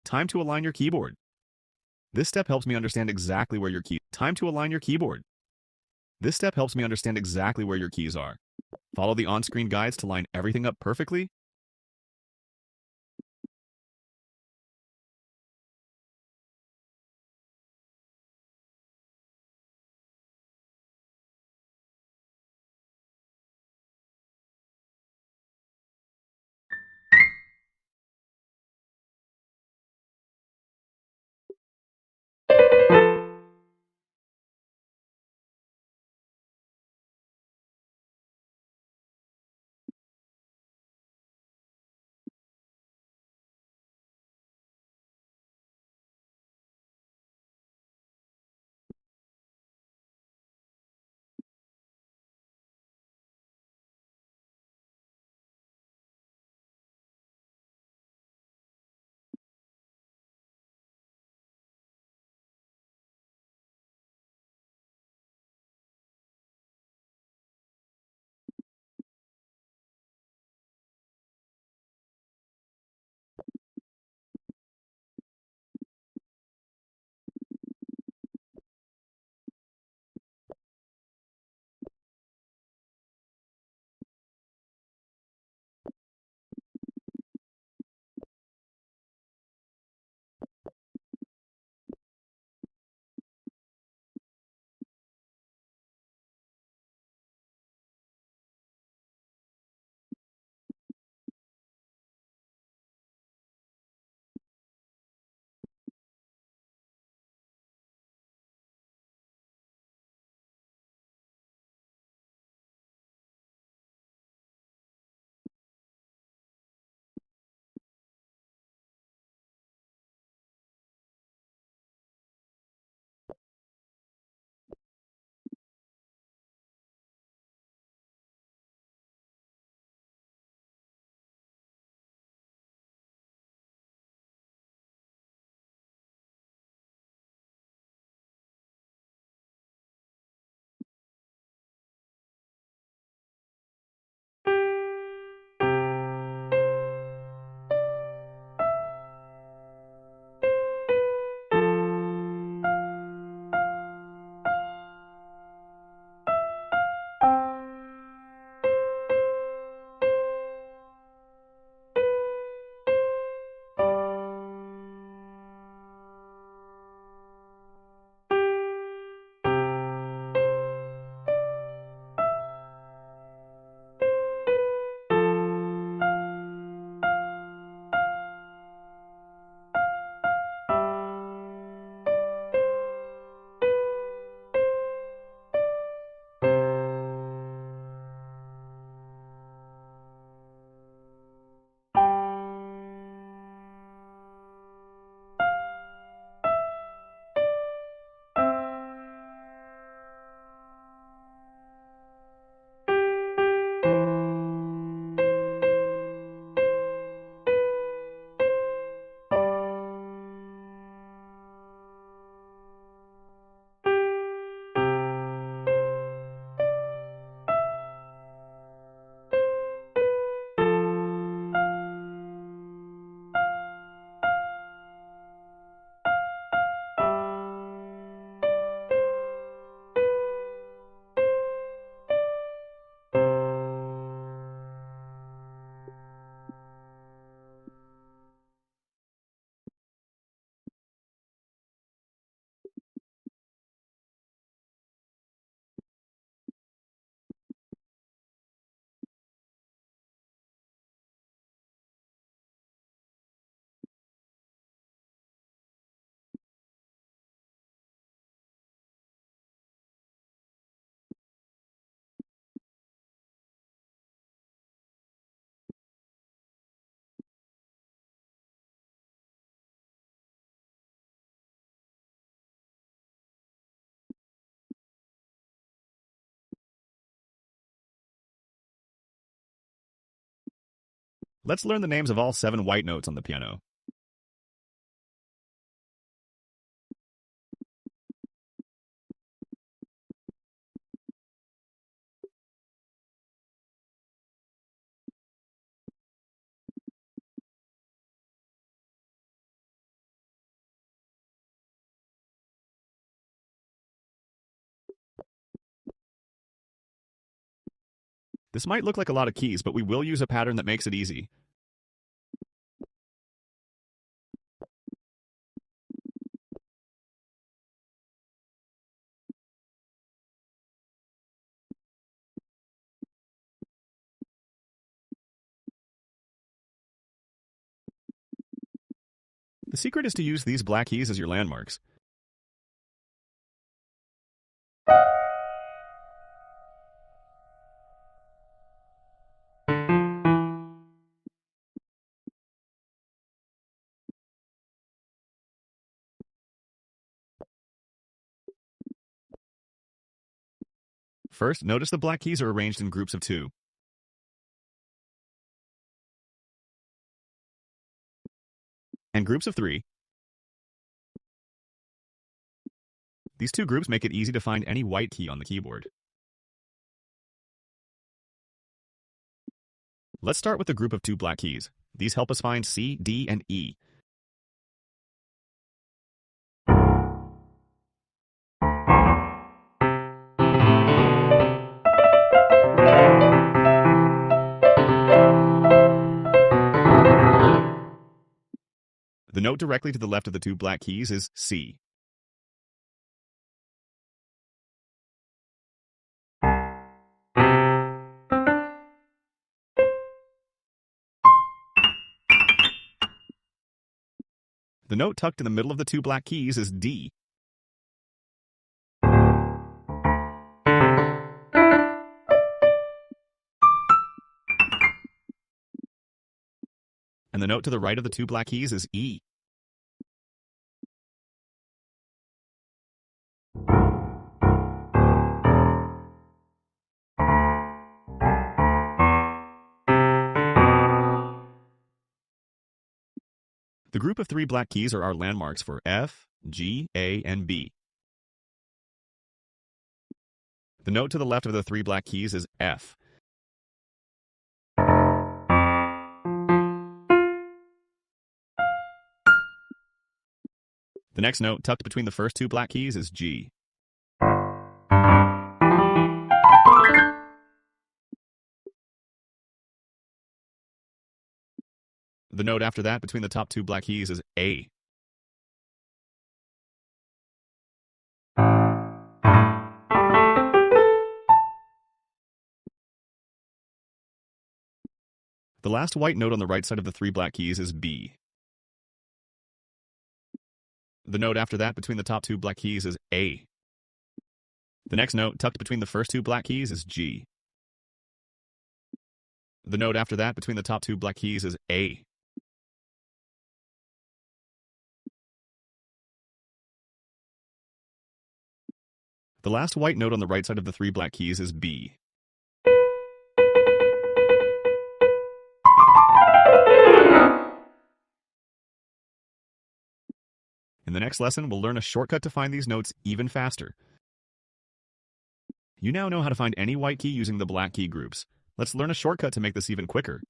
Time to align your keyboard. This step helps me understand exactly where your key. Time to align your keyboard. This step helps me understand exactly where your keys are. Follow the on-screen guides to line everything up perfectly. Let's learn the names of all 7 white notes on the piano. This might look like a lot of keys, but we will use a pattern that makes it easy. The secret is to use these black keys as your landmarks. First, notice the black keys are arranged in groups of 2. And groups of 3. These 2 groups make it easy to find any white key on the keyboard. Let's start with the group of 2 black keys. These help us find C, D, and E. The note directly to the left of the 2 black keys is C. The note tucked in the middle of the 2 black keys is D. And the note to the right of the 2 black keys is E. The group of 3 black keys are our landmarks for F, G, A, and B. The note to the left of the 3 black keys is F. The next note tucked between the first 2 black keys is G. The note after that between the top 2 black keys is A. The last white note on the right side of the 3 black keys is B. The note after that between the top 2 black keys is A. The next note tucked between the first 2 black keys is G. The note after that between the top 2 black keys is A. The last white note on the right side of the 3 black keys is B. In the next lesson, we'll learn a shortcut to find these notes even faster. You now know how to find any white key using the black key groups. Let's learn a shortcut to make this even quicker.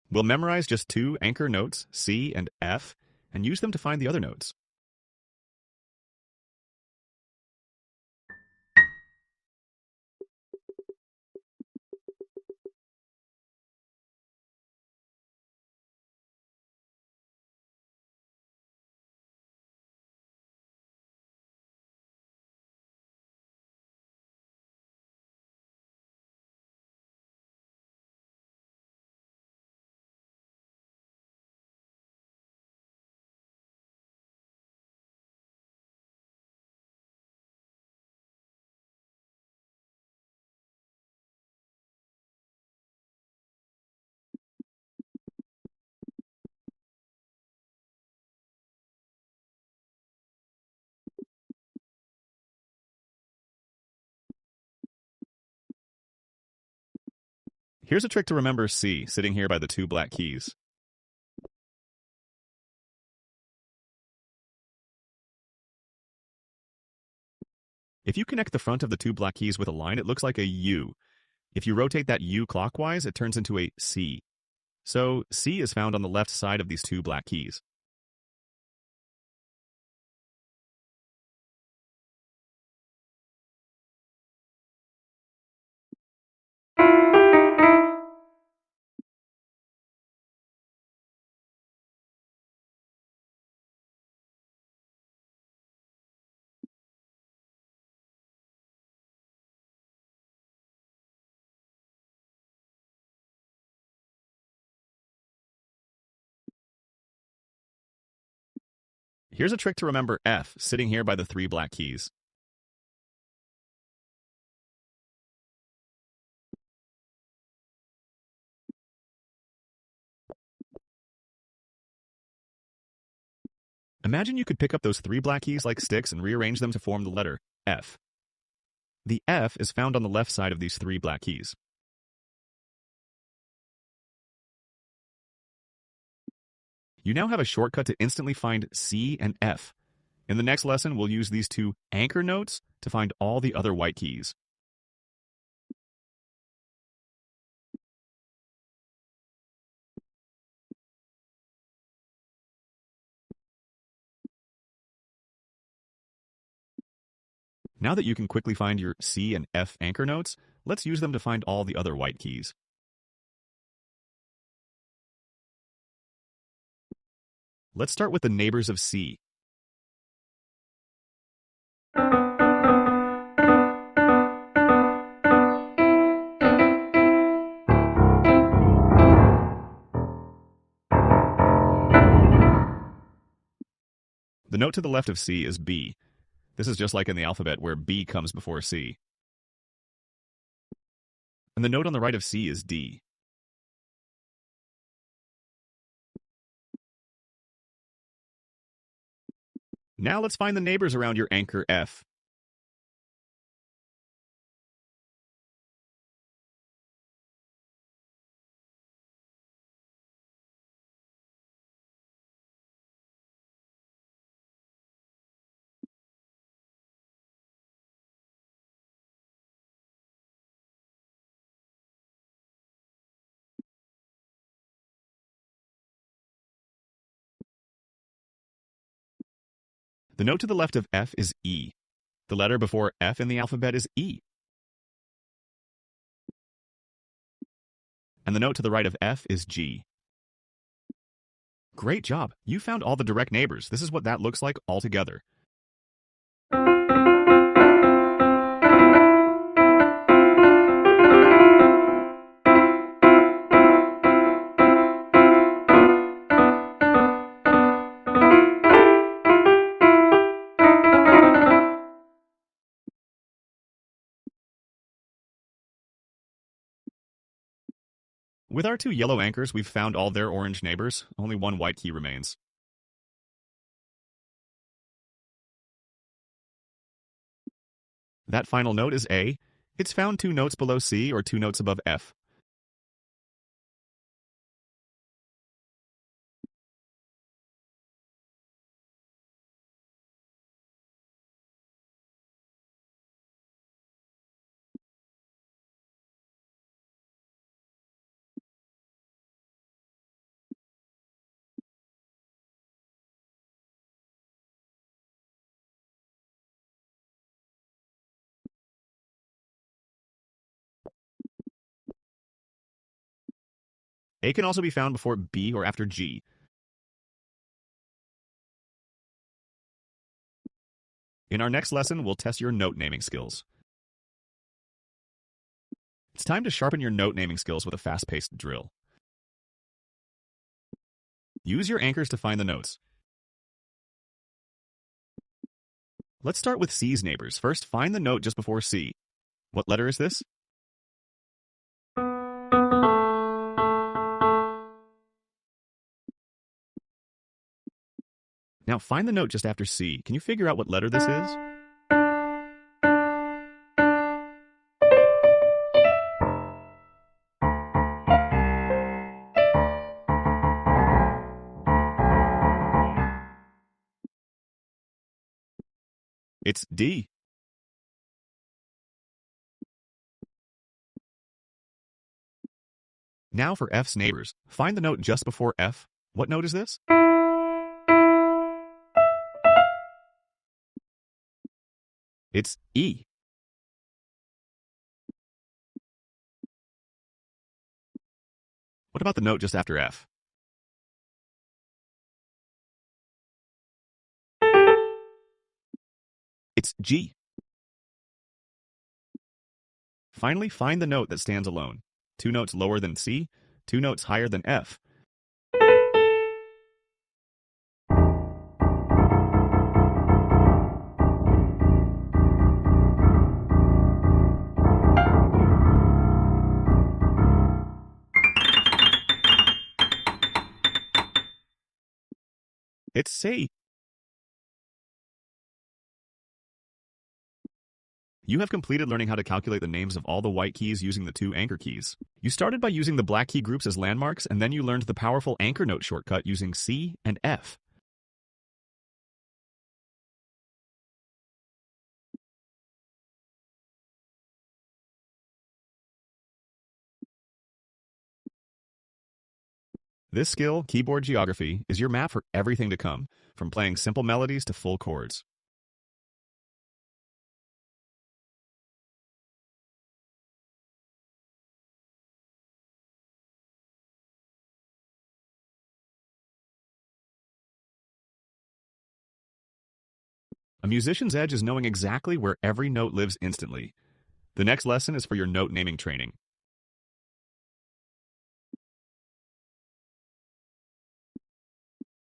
We'll memorize just 2 anchor notes, C and F, and use them to find the other notes. Here's a trick to remember C, sitting here by the 2 black keys. If you connect the front of the 2 black keys with a line, it looks like a U. If you rotate that U clockwise, it turns into a C. So C is found on the left side of these two black keys. Here's a trick to remember F sitting here by the three black keys. Imagine you could pick up those three black keys like sticks and rearrange them to form the letter F. The F is found on the left side of these three black keys. You now have a shortcut to instantly find C and F. In the next lesson, we'll use these two anchor notes to find all the other white keys. Now that you can quickly find your C and F anchor notes, let's use them to find all the other white keys. Let's start with the neighbors of C. The note to the left of C is B. This is just like in the alphabet where B comes before C. And the note on the right of C is D. Now let's find the neighbors around your anchor F. The note to the left of F is E. The letter before F in the alphabet is E. And the note to the right of F is G. Great job! You found all the direct neighbors. This is what that looks like all together. With our two yellow anchors, we've found all their orange neighbors. Only one white key remains. That final note is A. It's found two notes below C or two notes above F. A can also be found before B or after G. In our next lesson, we'll test your note naming skills. It's time to sharpen your note naming skills with a fast-paced drill. Use your anchors to find the notes. Let's start with C's neighbors. First, find the note just before C. What letter is this? Now find the note just after C. Can you figure out what letter this is? It's D. Now for F's neighbors. Find the note just before F. What note is this? It's E. What about the note just after F? It's G. Finally, find the note that stands alone. 2 notes lower than C, 2 notes higher than F. It's C. You have completed learning how to calculate the names of all the white keys using the 2 anchor keys. You started by using the black key groups as landmarks, and then you learned the powerful anchor note shortcut using C and F. This skill, keyboard geography, is your map for everything to come, from playing simple melodies to full chords. A musician's edge is knowing exactly where every note lives instantly. The next lesson is for your note naming training.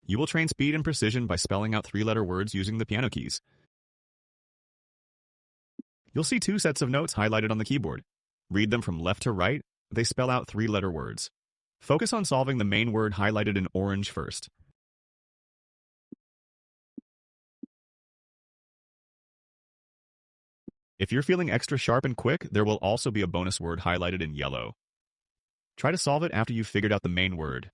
You will train speed and precision by spelling out 3-letter words using the piano keys. You'll see 2 sets of notes highlighted on the keyboard. Read them from left to right. They spell out 3-letter words. Focus on solving the main word highlighted in orange first. If you're feeling extra sharp and quick, there will also be a bonus word highlighted in yellow. Try to solve it after you've figured out the main word.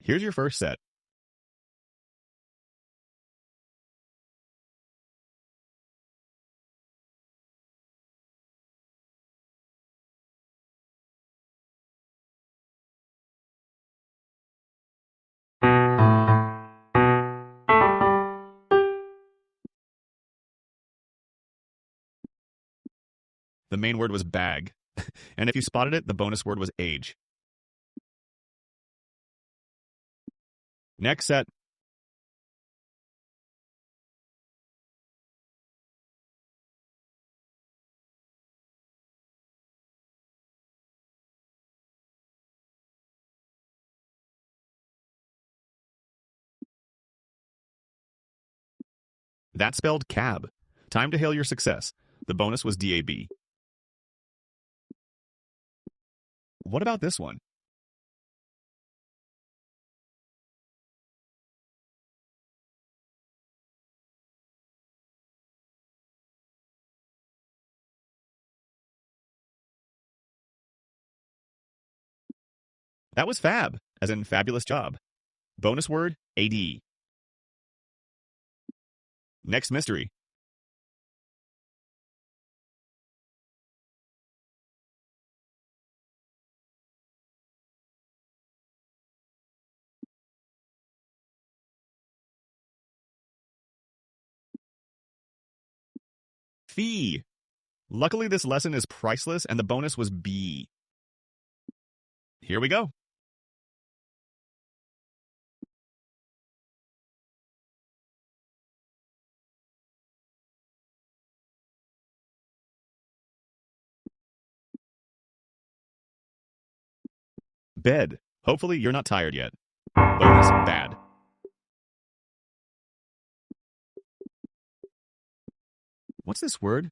Here's your first set. The main word was bag. And if you spotted it, the bonus word was age. Next set. That spelled cab. Time to hail your success. The bonus was DAB. What about this one? That was fab, as in fabulous job. Bonus word, AD. Next mystery. Fee. Luckily, this lesson is priceless, and the bonus was B. Here we go. Bed. Hopefully, you're not tired yet. Bonus, bad. What's this word?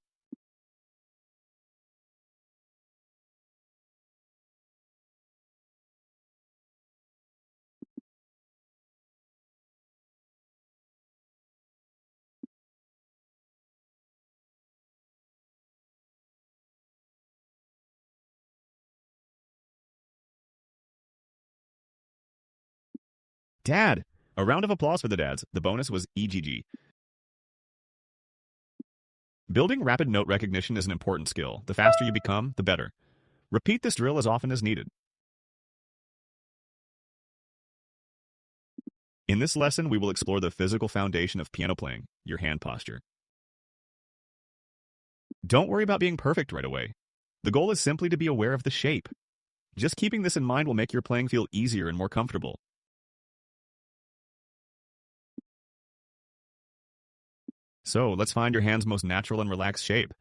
Dad. A round of applause for the dads. The bonus was EGG. Building rapid note recognition is an important skill. The faster you become, the better. Repeat this drill as often as needed. In this lesson, we will explore the physical foundation of piano playing, your hand posture. Don't worry about being perfect right away. The goal is simply to be aware of the shape. Just keeping this in mind will make your playing feel easier and more comfortable. So, let's find your hand's most natural and relaxed shape.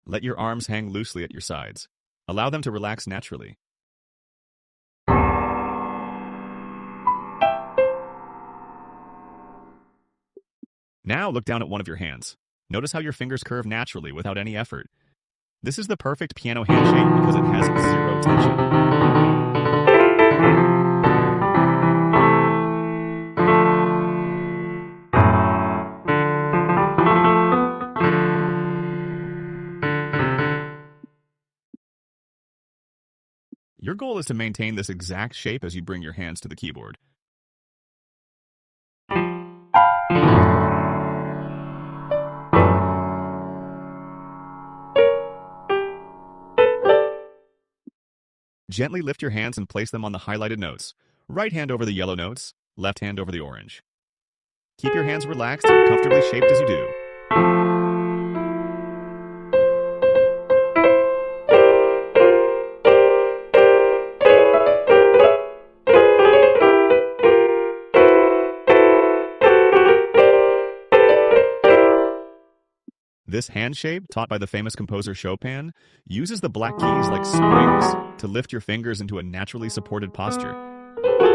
Let your arms hang loosely at your sides. Allow them to relax naturally. Now look down at one of your hands. Notice how your fingers curve naturally without any effort. This is the perfect piano hand shape because it has zero tension. Your goal is to maintain this exact shape as you bring your hands to the keyboard. Gently lift your hands and place them on the highlighted notes. Right hand over the yellow notes, left hand over the orange. Keep your hands relaxed and comfortably shaped as you do. This hand shape, taught by the famous composer Chopin, uses the black keys like springs to lift your fingers into a naturally supported posture.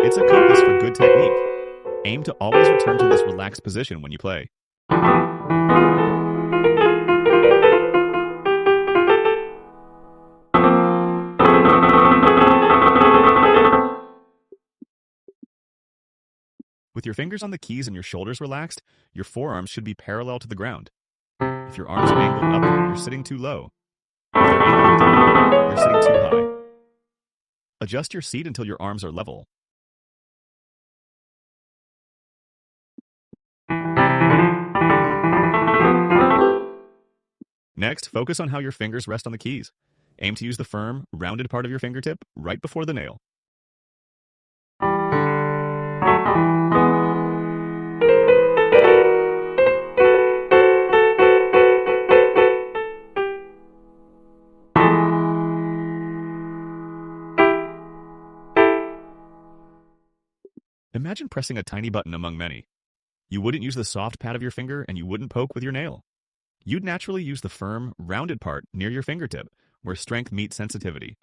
It's a compass for good technique. Aim to always return to this relaxed position when you play. With your fingers on the keys and your shoulders relaxed, your forearms should be parallel to the ground. If your arms are angled upward, you're sitting too low. If they're angled down, you're sitting too high. Adjust your seat until your arms are level. Next, focus on how your fingers rest on the keys. Aim to use the firm, rounded part of your fingertip right before the nail. Imagine pressing a tiny button among many. You wouldn't use the soft pad of your finger and you wouldn't poke with your nail. You'd naturally use the firm, rounded part near your fingertip, where strength meets sensitivity.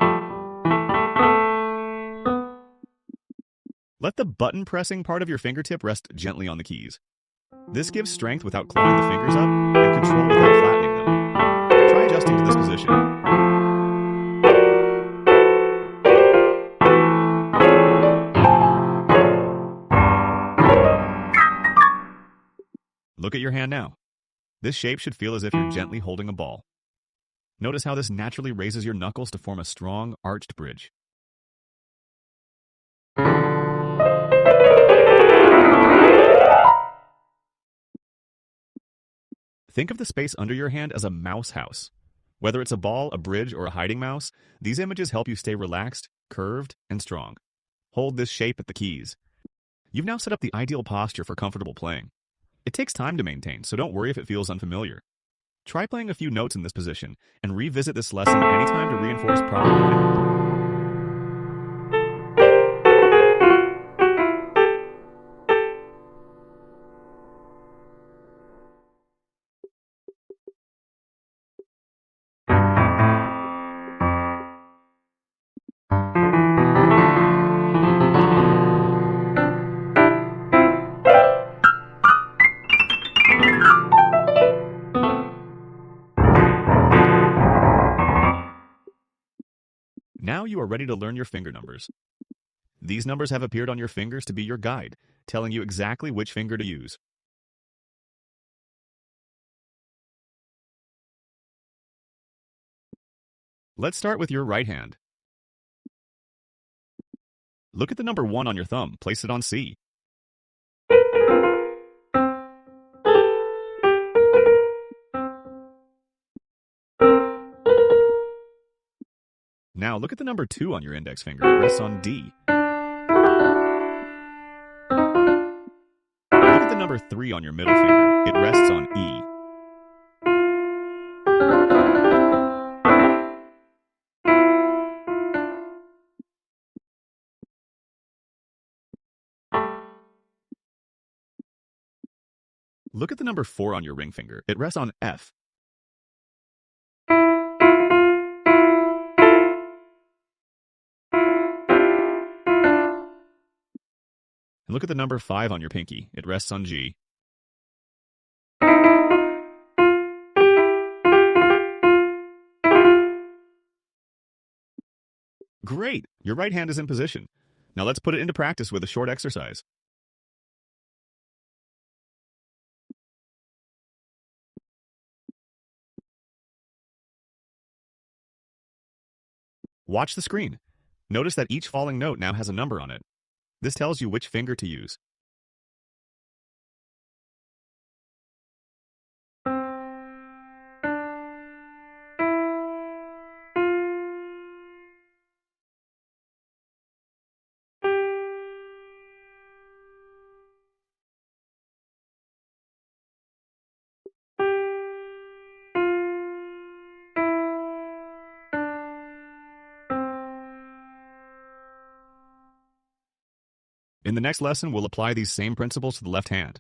Let the button pressing part of your fingertip rest gently on the keys. This gives strength without clawing the fingers up and control without flattening them. Try adjusting to this position. Look at your hand now. This shape should feel as if you're gently holding a ball. Notice how this naturally raises your knuckles to form a strong, arched bridge. Think of the space under your hand as a mouse house. Whether it's a ball, a bridge, or a hiding mouse, these images help you stay relaxed, curved, and strong. Hold this shape at the keys. You've now set up the ideal posture for comfortable playing. It takes time to maintain, so don't worry if it feels unfamiliar. Try playing a few notes in this position, and revisit this lesson anytime to reinforce proper alignment. Now you are ready to learn your finger numbers. These numbers have appeared on your fingers to be your guide, telling you exactly which finger to use. Let's start with your right hand. Look at the number 1 on your thumb. Place it on C. Now look at the number 2 on your index finger. It rests on D. Look at the number 3 on your middle finger. It rests on E. Look at the number 4 on your ring finger. It rests on F. And look at the number 5 on your pinky. It rests on G. Great! Your right hand is in position. Now let's put it into practice with a short exercise. Watch the screen. Notice that each falling note now has a number on it. This tells you which finger to use. In the next lesson, we'll apply these same principles to the left hand.